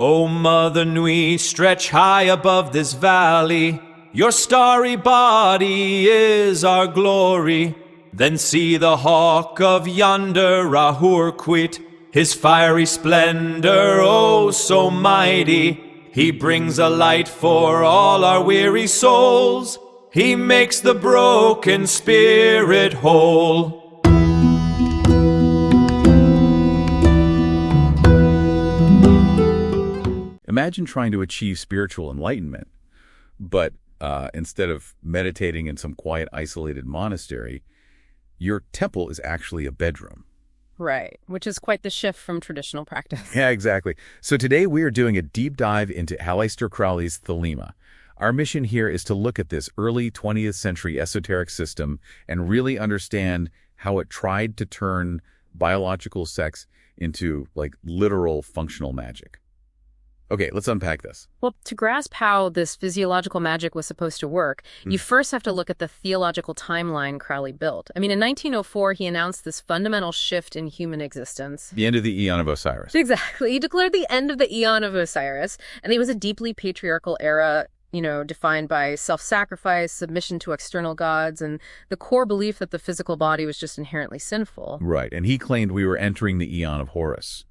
O Mother Nui, stretch high above this valley. Your starry body is our glory. Then see the hawk of yonder Rahur quit, his fiery splendor, oh so mighty. He brings a light for all our weary souls. He makes the broken spirit whole. Imagine trying to achieve spiritual enlightenment, but instead of meditating in some quiet, isolated monastery, your temple is actually a bedroom. Right, which is quite the shift from traditional practice. Yeah, exactly. So today we are doing a deep dive into Aleister Crowley's Thelema. Our mission here is to look at this early 20th century esoteric system and really understand how it tried to turn biological sex into, like, literal functional magic. Okay, let's unpack this. Well, to grasp how this physiological magic was supposed to work, you first have to look at the theological timeline Crowley built. I mean, in 1904, he announced this fundamental shift in human existence. The end of the Aeon of Osiris. Exactly. He declared the end of the Aeon of Osiris, and it was a deeply patriarchal era, defined by self-sacrifice, submission to external gods, and the core belief that the physical body was just inherently sinful. Right, and he claimed we were entering the Aeon of Horus,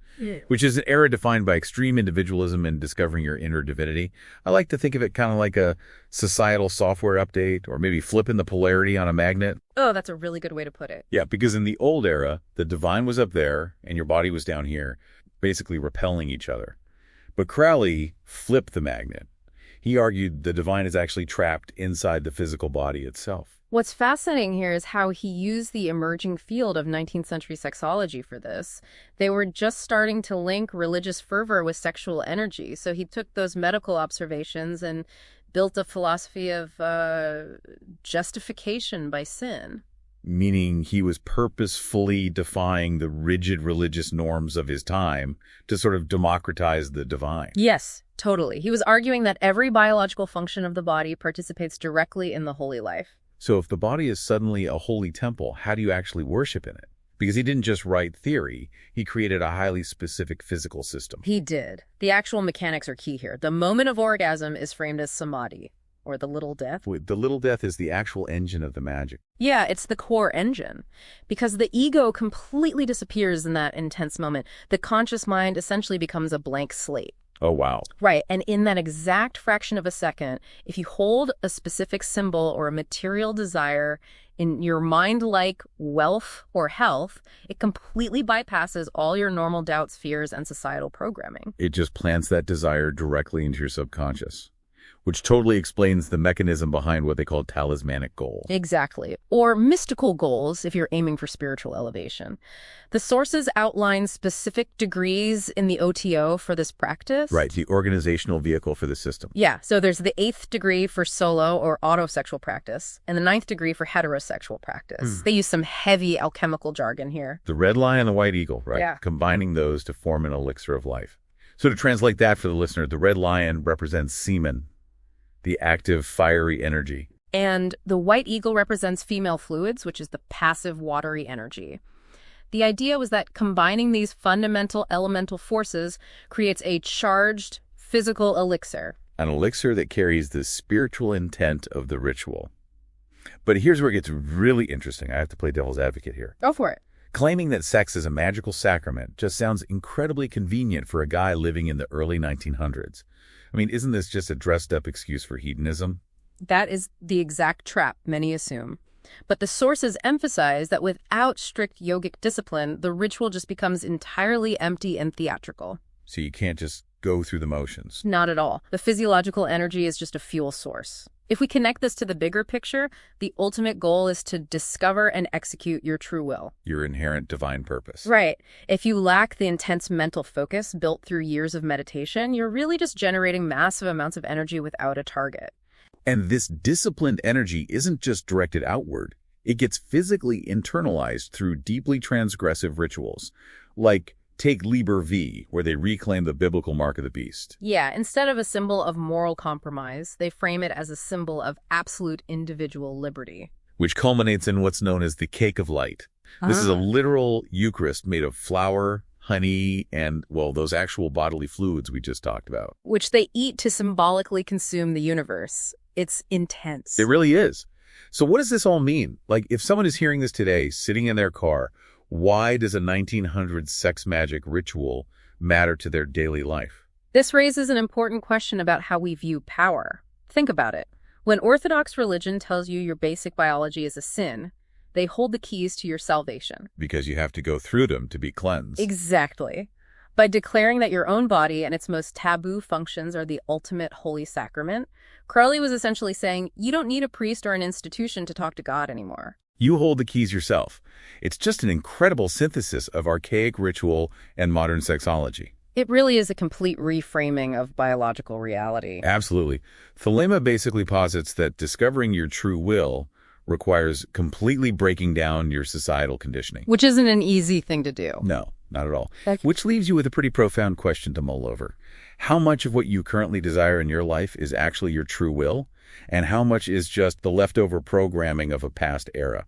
which is an era defined by extreme individualism and discovering your inner divinity. I like to think of it kind of like a societal software update, or maybe flipping the polarity on a magnet. Oh, that's a really good way to put it. Yeah, because in the old era, the divine was up there and your body was down here, basically repelling each other. But Crowley flipped the magnet. He argued the divine is actually trapped inside the physical body itself. What's fascinating here is how he used the emerging field of 19th century sexology for this. They were just starting to link religious fervor with sexual energy, so he took those medical observations and built a philosophy of justification by sin. Meaning he was purposefully defying the rigid religious norms of his time to sort of democratize the divine. Yes, totally. He was arguing that every biological function of the body participates directly in the holy life. So if the body is suddenly a holy temple, how do you actually worship in it? Because he didn't just write theory, he created a highly specific physical system. He did. The actual mechanics are key here. The moment of orgasm is framed as samadhi, or the little death. The little death is the actual engine of the magic. Yeah, it's the core engine. Because the ego completely disappears in that intense moment. The conscious mind essentially becomes a blank slate. Oh, wow. Right, and in that exact fraction of a second, if you hold a specific symbol or a material desire in your mind like wealth or health, it completely bypasses all your normal doubts, fears, and societal programming. It just plants that desire directly into your subconscious, which totally explains the mechanism behind what they call talismanic goals. Exactly. Or mystical goals if you're aiming for spiritual elevation. The sources outline specific degrees in the OTO for this practice. Right, the organizational vehicle for the system. Yeah, so there's the 8th degree for solo or autosexual practice, and the 9th degree for heterosexual practice. They use some heavy alchemical jargon here. The red lion and the white eagle, right? Yeah. Combining those to form an elixir of life. So to translate that for the listener, the red lion represents semen, the active, fiery energy. And the white eagle represents female fluids, which is the passive, watery energy. The idea was that combining these fundamental elemental forces creates a charged physical elixir. An elixir that carries the spiritual intent of the ritual. But here's where it gets really interesting. I have to play devil's advocate here. Go for it. Claiming that sex is a magical sacrament just sounds incredibly convenient for a guy living in the early 1900s. I mean, isn't this just a dressed-up excuse for hedonism? That is the exact trap many assume. But the sources emphasize that without strict yogic discipline, the ritual just becomes entirely empty and theatrical. So you can't just go through the motions. Not at all. The physiological energy is just a fuel source. If we connect this to the bigger picture, the ultimate goal is to discover and execute your true will. Your inherent divine purpose. Right. If you lack the intense mental focus built through years of meditation, you're really just generating massive amounts of energy without a target. And this disciplined energy isn't just directed outward. It gets physically internalized through deeply transgressive rituals, like take Liber V, where they reclaim the biblical mark of the beast. Yeah, instead of a symbol of moral compromise, they frame it as a symbol of absolute individual liberty. Which culminates in what's known as the cake of light. This is a literal Eucharist made of flour, honey, and, well, those actual bodily fluids we just talked about. Which they eat to symbolically consume the universe. It's intense. It really is. So what does this all mean? Like, if someone is hearing this today, sitting in their car, why does a 1900s sex magic ritual matter to their daily life? This raises an important question about how we view power. Think about it. When Orthodox religion tells you your basic biology is a sin, they hold the keys to your salvation. Because you have to go through them to be cleansed. Exactly. By declaring that your own body and its most taboo functions are the ultimate holy sacrament, Crowley was essentially saying, you don't need a priest or an institution to talk to God anymore. You hold the keys yourself. It's just an incredible synthesis of archaic ritual and modern sexology. It really is a complete reframing of biological reality. Absolutely. Thelema basically posits that discovering your true will requires completely breaking down your societal conditioning. Which isn't an easy thing to do. No, not at all. Which leaves you with a pretty profound question to mull over. How much of what you currently desire in your life is actually your true will? And how much is just the leftover programming of a past era?